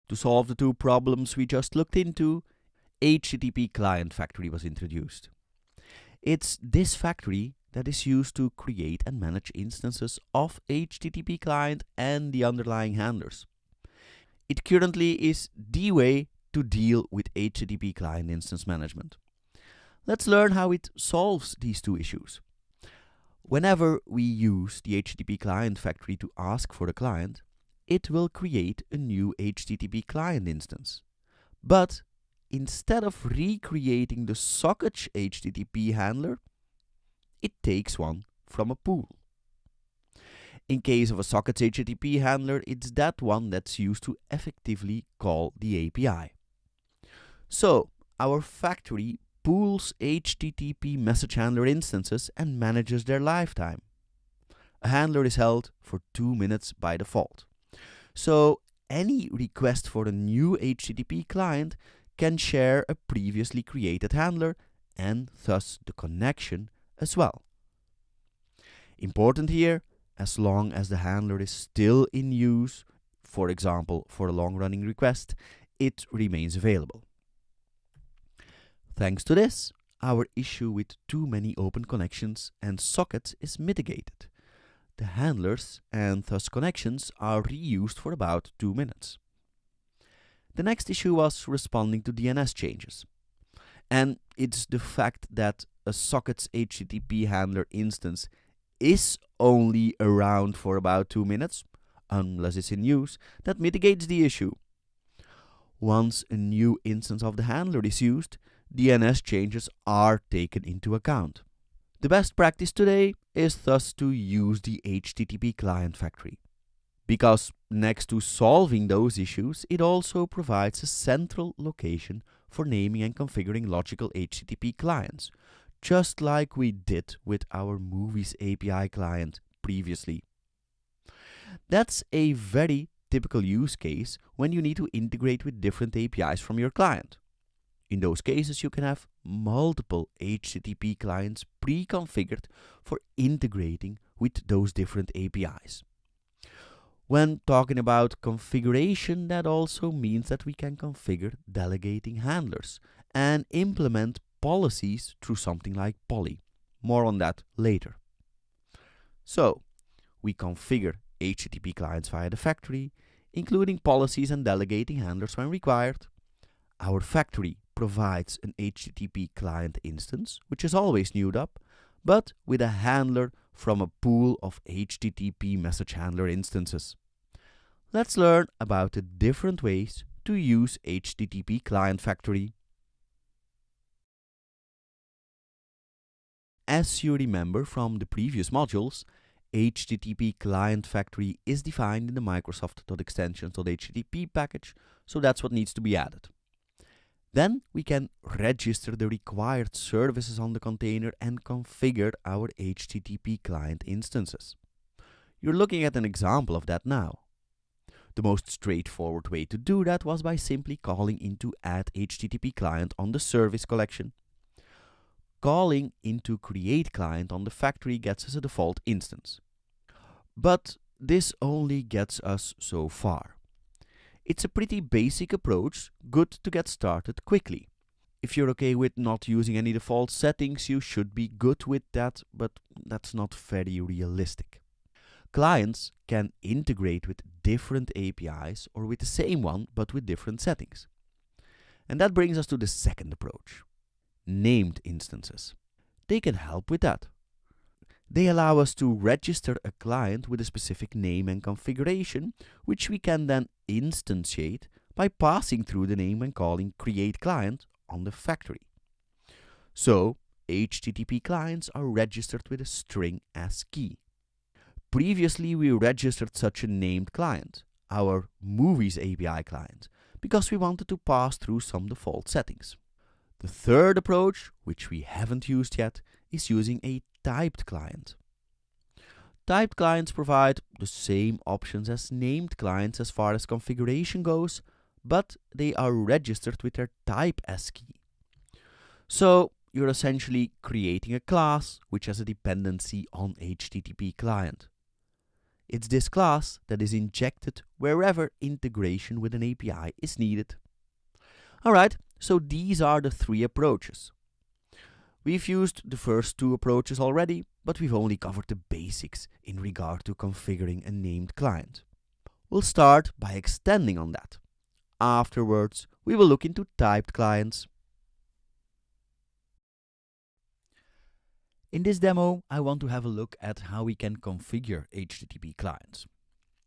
To solve the two problems we just looked into, HTTP Client Factory was introduced. It's this factory that is used to create and manage instances of HTTP client and the underlying handlers. It currently is the way to deal with HTTP client instance management. Let's learn how it solves these two issues. Whenever we use the HTTP client factory to ask for the client, it will create a new HTTP client instance. But instead of recreating the socket HTTP handler, it takes one from a pool. In case of a socket HTTP handler, it's that one that's used to effectively call the API. So, our factory pools HTTP message handler instances and manages their lifetime. A handler is held for 2 minutes by default. So, any request for a new HTTP client can share a previously created handler and thus the connection as well. Important here, as long as the handler is still in use, for example for a long-running request, it remains available. Thanks to this, our issue with too many open connections and sockets is mitigated. The handlers and thus connections are reused for about 2 minutes. The next issue was responding to DNS changes. And it's the fact that a socket's HTTP handler instance is only around for about 2 minutes, unless it's in use, that mitigates the issue. Once a new instance of the handler is used, DNS changes are taken into account. The best practice today is thus to use the HTTP client factory. Because next to solving those issues, it also provides a central location for naming and configuring logical HTTP clients, just like we did with our Movies API client previously. That's a very typical use case when you need to integrate with different APIs from your client. In those cases, you can have multiple HTTP clients pre-configured for integrating with those different APIs. When talking about configuration, that also means that we can configure delegating handlers and implement policies through something like Polly. More on that later. So, we configure HTTP clients via the factory, including policies and delegating handlers when required. Our factory provides an HTTP client instance, which is always newed up, but with a handler from a pool of HTTP message handler instances. Let's learn about the different ways to use HTTP client factory. As you remember from the previous modules, HTTP client factory is defined in the Microsoft.extensions.http package, so that's what needs to be added. Then we can register the required services on the container and configure our HTTP client instances. You're looking at an example of that now. The most straightforward way to do that was by simply calling into add HTTP client on the service collection. Calling into create client on the factory gets us a default instance. But this only gets us so far. It's a pretty basic approach, good to get started quickly. If you're okay with not using any default settings, you should be good with that, but that's not very realistic. Clients can integrate with different APIs or with the same one but with different settings. And that brings us to the second approach. Named instances. They can help with that. They allow us to register a client with a specific name and configuration, which we can then instantiate by passing through the name and calling create client on the factory. So, HTTP clients are registered with a string as key. Previously, we registered such a named client, our Movies API client, because we wanted to pass through some default settings. The third approach, which we haven't used yet, is using a typed client. Typed clients provide the same options as named clients as far as configuration goes, but they are registered with their type as key. So, you're essentially creating a class which has a dependency on HTTP client. It's this class that is injected wherever integration with an API is needed. Alright, so these are the three approaches. We've used the first two approaches already, but we've only covered the basics in regard to configuring a named client. We'll start by extending on that. Afterwards, we will look into typed clients. In this demo, I want to have a look at how we can configure HTTP clients.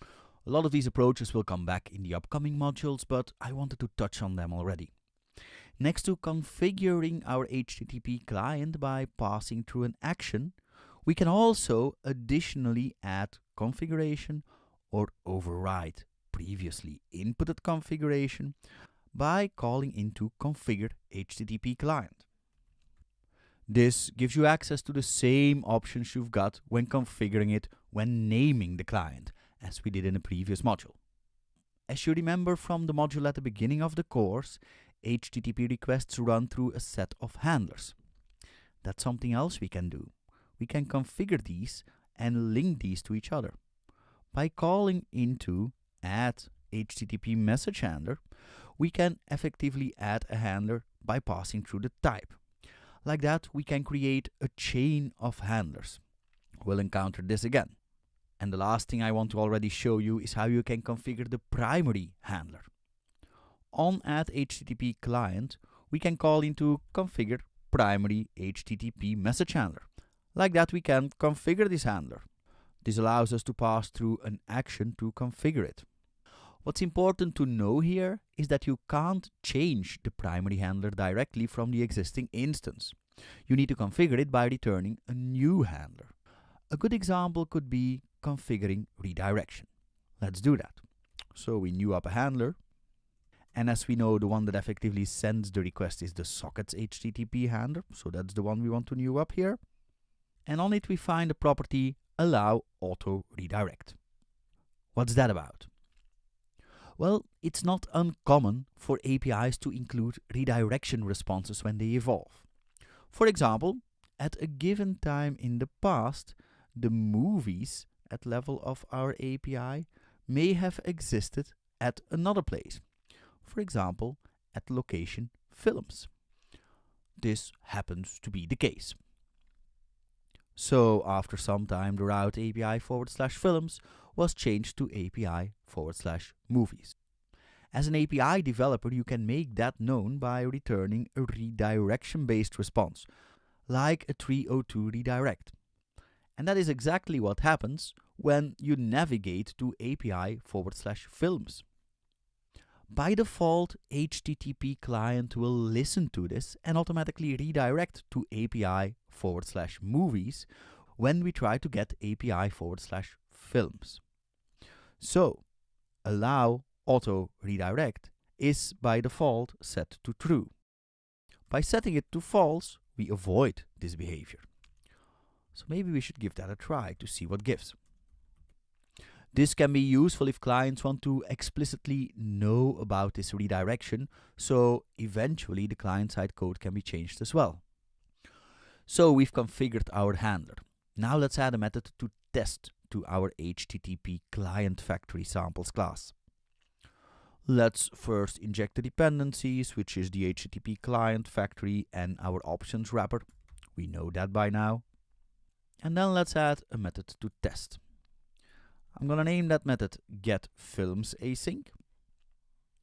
A lot of these approaches will come back in the upcoming modules, but I wanted to touch on them already. Next to configuring our HTTP client by passing through an action, we can also additionally add configuration or override previously inputted configuration by calling into configure HTTP client. This gives you access to the same options you've got when configuring it when naming the client, as we did in the previous module. As you remember from the module at the beginning of the course, HTTP requests run through a set of handlers. That's something else we can do. We can configure these and link these to each other. By calling into add HTTP message handler, we can effectively add a handler by passing through the type. Like that, we can create a chain of handlers. We'll encounter this again. And the last thing I want to already show you is how you can configure the primary handler. On add HTTP client, we can call into configure primary HTTP message handler. Like that, we can configure this handler. This allows us to pass through an action to configure it. What's important to know here is that you can't change the primary handler directly from the existing instance. You need to configure it by returning a new handler. A good example could be configuring redirection. Let's do that. So we new up a handler, and as we know, the one that effectively sends the request is the sockets HTTP handler, so that's the one we want to new up here. And on it we find the property allow auto redirect. What's that about? Well, it's not uncommon for APIs to include redirection responses when they evolve. For example, at a given time in the past, the movies at level of our API may have existed at another place. For example, at the location films. This happens to be the case. So after some time, the route API /films was changed to API /movies. As an API developer, you can make that known by returning a redirection-based response, like a 302 redirect. And that is exactly what happens when you navigate to API /films. By default, HTTP client will listen to this and automatically redirect to API /movies when we try to get API /films. So, allow auto redirect is by default set to true. By setting it to false, we avoid this behavior. So maybe we should give that a try to see what gives. This can be useful if clients want to explicitly know about this redirection, so eventually the client-side code can be changed as well. So we've configured our handler. Now let's add a method to test to our HTTP client factory samples class. Let's first inject the dependencies, which is the HTTP client factory and our options wrapper. We know that by now. And then let's add a method to test. I'm gonna name that method getFilmsAsync,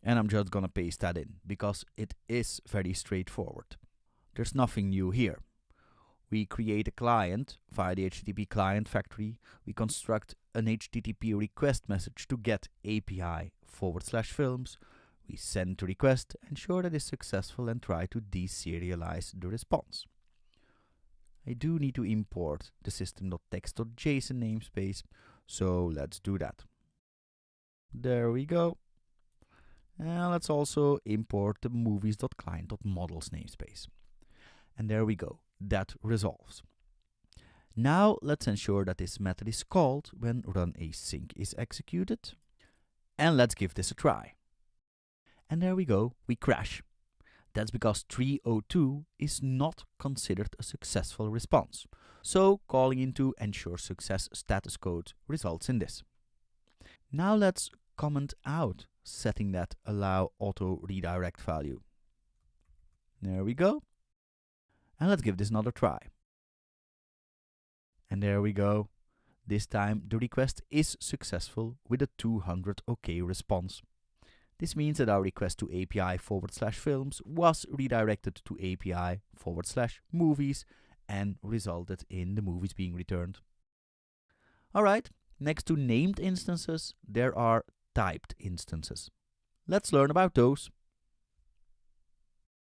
and I'm just gonna paste that in because it is very straightforward. There's nothing new here. We create a client via the HTTP client factory. We construct an HTTP request message to get API /films. We send the request, ensure that it's successful, and try to deserialize the response. I do need to import the system.text.json namespace, so let's do that. There we go. And let's also import the movies.client.models namespace. And there we go. That resolves. Now let's ensure that this method is called when runAsync is executed. And let's give this a try. And there we go, we crash. That's because 302 is not considered a successful response. So calling into ensure success status code results in this. Now let's comment out setting that allow auto redirect value. There we go. And let's give this another try. And there we go. This time the request is successful with a 200 OK response. This means that our request to API/films was redirected to API/movies and resulted in the movies being returned. Alright, next to named instances, there are typed instances. Let's learn about those.